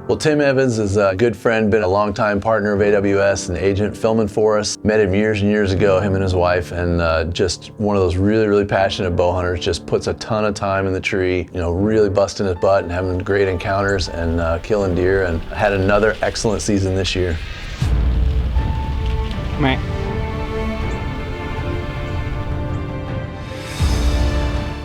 Well, Tim Evans is a good friend, been a longtime partner of AWS and agent filming for us. Met him years and years ago, him and his wife, and just one of those really, really passionate bow hunters. Just puts a ton of time in the tree, really busting his butt and having great encounters and killing deer, and had another excellent season this year. Meh.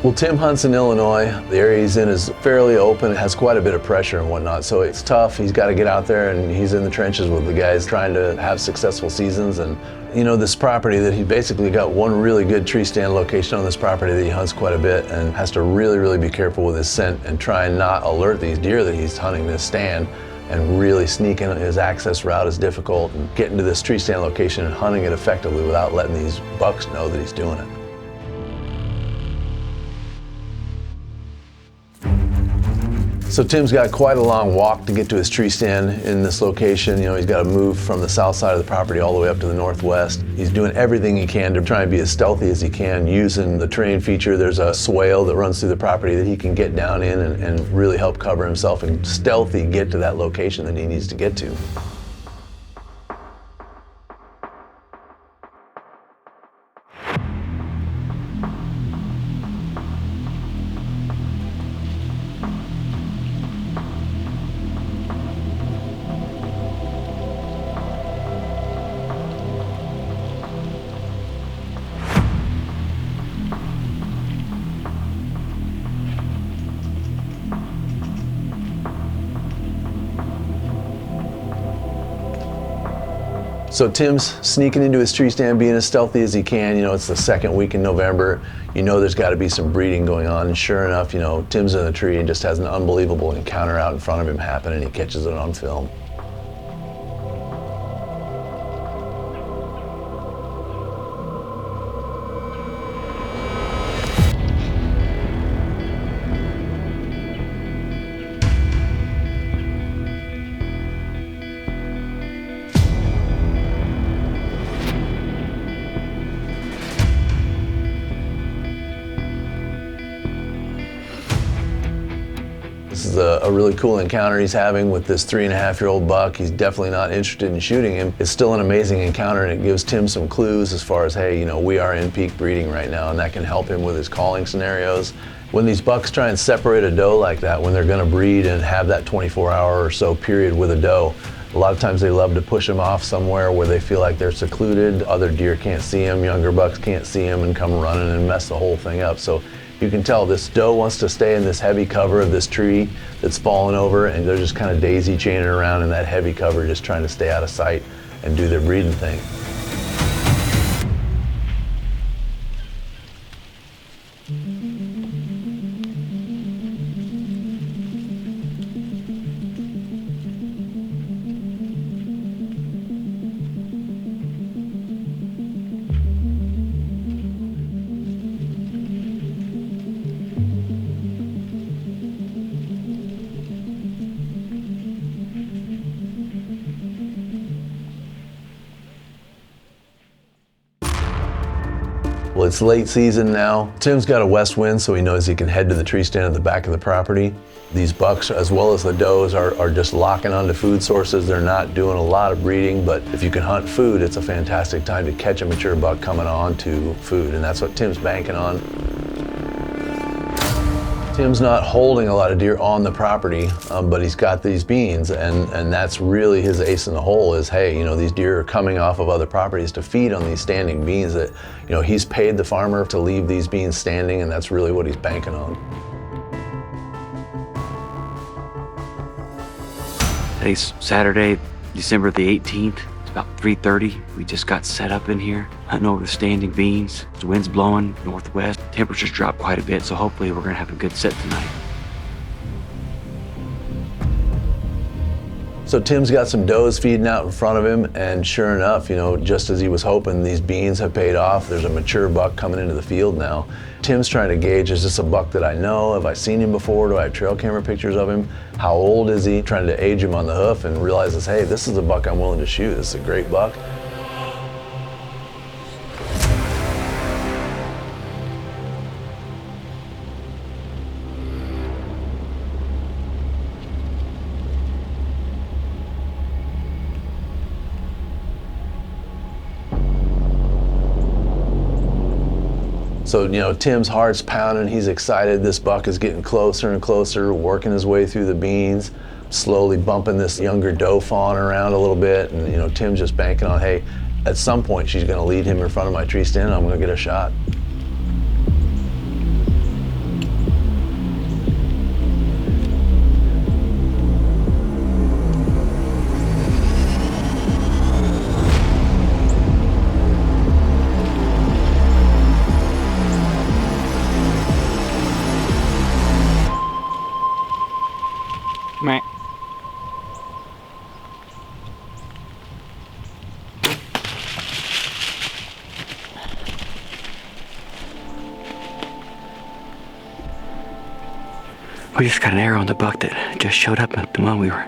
Well, Tim hunts in Illinois. The area he's in is fairly open. It has quite a bit of pressure and whatnot, so it's tough. He's got to get out there, and he's in the trenches with the guys trying to have successful seasons. And this property that he basically got one really good tree stand location on this property that he hunts quite a bit, and has to really, really be careful with his scent and try and not alert these deer that he's hunting this stand. And really sneaking his access route is difficult, and getting to this tree stand location and hunting it effectively without letting these bucks know that he's doing it. So Tim's got quite a long walk to get to his tree stand in this location. He's got to move from the south side of the property all the way up to the northwest. He's doing everything he can to try and be as stealthy as he can using the terrain feature. There's a swale that runs through the property that he can get down in and really help cover himself and stealthy get to that location that he needs to get to. So Tim's sneaking into his tree stand, being as stealthy as he can. It's the second week in November. There's got to be some breeding going on. And sure enough, Tim's in the tree and just has an unbelievable encounter out in front of him happen, and he catches it on film. This is a really cool encounter he's having with this 3.5-year-old buck. He's definitely not interested in shooting him. It's still an amazing encounter, and it gives Tim some clues as far as, hey, we are in peak breeding right now, and that can help him with his calling scenarios. When these bucks try and separate a doe like that, when they're gonna breed and have that 24-hour or so period with a doe, a lot of times they love to push them off somewhere where they feel like they're secluded. Other deer can't see them, younger bucks can't see them, and come running and mess the whole thing up. So you can tell this doe wants to stay in this heavy cover of this tree that's fallen over, and they're just kind of daisy chaining around in that heavy cover, just trying to stay out of sight and do their breeding thing. Well, it's late season now. Tim's got a west wind, so he knows he can head to the tree stand at the back of the property. These bucks, as well as the does, are just locking onto food sources. They're not doing a lot of breeding, but if you can hunt food, it's a fantastic time to catch a mature buck coming on to food, and that's what Tim's banking on. Tim's not holding a lot of deer on the property, but he's got these beans, and that's really his ace in the hole is, hey, these deer are coming off of other properties to feed on these standing beans that, he's paid the farmer to leave these beans standing, and that's really what he's banking on. Today's Saturday, December the 18th. It's about 3:30. We just got set up in here, hunting over the standing beans. The wind's blowing northwest. Temperatures dropped quite a bit, so hopefully we're gonna have a good set tonight. So Tim's got some does feeding out in front of him, and sure enough, just as he was hoping, these beans have paid off. There's a mature buck coming into the field now. Tim's trying to gauge, is this a buck that I know? Have I seen him before? Do I have trail camera pictures of him? How old is he? Trying to age him on the hoof, and realizes, hey, this is a buck I'm willing to shoot. This is a great buck. So, Tim's heart's pounding, he's excited. This buck is getting closer and closer, working his way through the beans, slowly bumping this younger doe fawn around a little bit. And, Tim's just banking on, hey, at some point she's gonna lead him in front of my tree stand and I'm gonna get a shot. Meh. We just got an arrow on the buck that just showed up when we were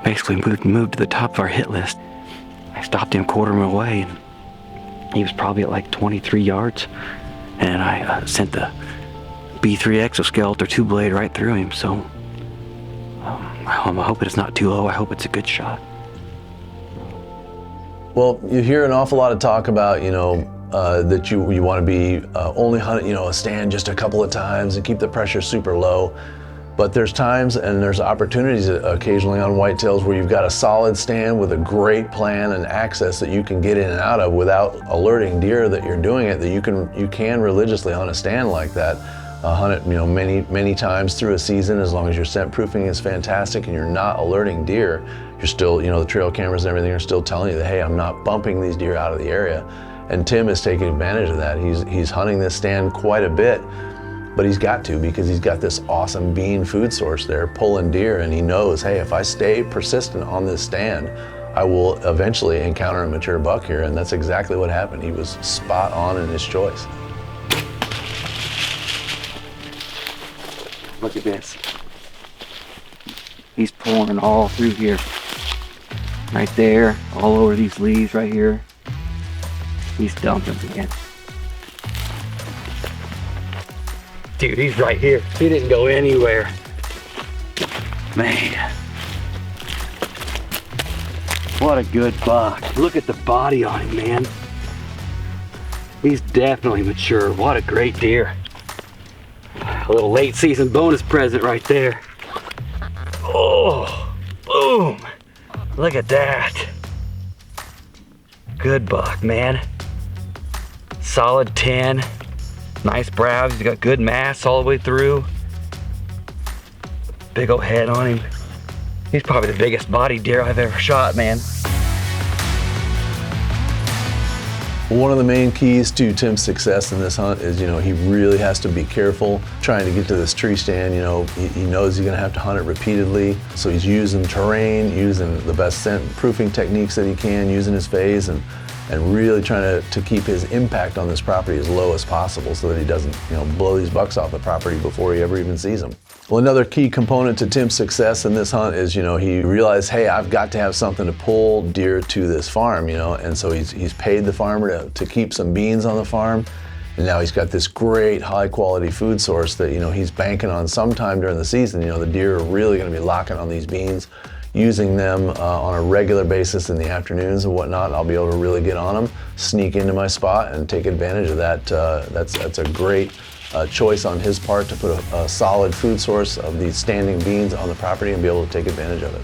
basically moved to the top of our hit list. I stopped him quarter of a way and he was probably at like 23 yards, and I sent the B3 exoskeleton or 2-blade right through him. So I'm hoping it's not too low. I hope it's a good shot. Well, you hear an awful lot of talk about, that you want to be only hunting, a stand just a couple of times and keep the pressure super low. But there's times and there's opportunities occasionally on whitetails where you've got a solid stand with a great plan and access that you can get in and out of without alerting deer that you're doing it, that you can religiously hunt a stand like that. Hunt it, many times through a season, as long as your scent proofing is fantastic and you're not alerting deer. You're still, the trail cameras and everything are still telling you that, hey, I'm not bumping these deer out of the area. And Tim is taking advantage of that. He's hunting this stand quite a bit, but he's got to, because he's got this awesome bean food source there pulling deer, and he knows, hey, if I stay persistent on this stand, I will eventually encounter a mature buck here, and that's exactly what happened. He was spot on in his choice. Look at this. He's pouring all through here. Right there, all over these leaves right here. He's dumping again. Dude, he's right here. He didn't go anywhere. Man. What a good buck. Look at the body on him, man. He's definitely mature. What a great deer. A little late season bonus present right there. Oh, boom. Look at that. Good buck, man. Solid 10. Nice brows. He's got good mass all the way through. Big old head on him. He's probably the biggest body deer I've ever shot, man. One of the main keys to Tim's success in this hunt is, he really has to be careful trying to get to this tree stand. He knows he's gonna have to hunt it repeatedly. So he's using terrain, using the best scent proofing techniques that he can, using his phase, and really trying to keep his impact on this property as low as possible so that he doesn't, blow these bucks off the property before he ever even sees them. Well, another key component to Tim's success in this hunt is, he realized, hey, I've got to have something to pull deer to this farm, and so he's paid the farmer to keep some beans on the farm, and now he's got this great high quality food source that, he's banking on sometime during the season. The deer are really gonna be locking on these beans, using them on a regular basis in the afternoons and whatnot. I'll be able to really get on them, sneak into my spot and take advantage of that. That's a great choice on his part to put a solid food source of these standing beans on the property and be able to take advantage of it.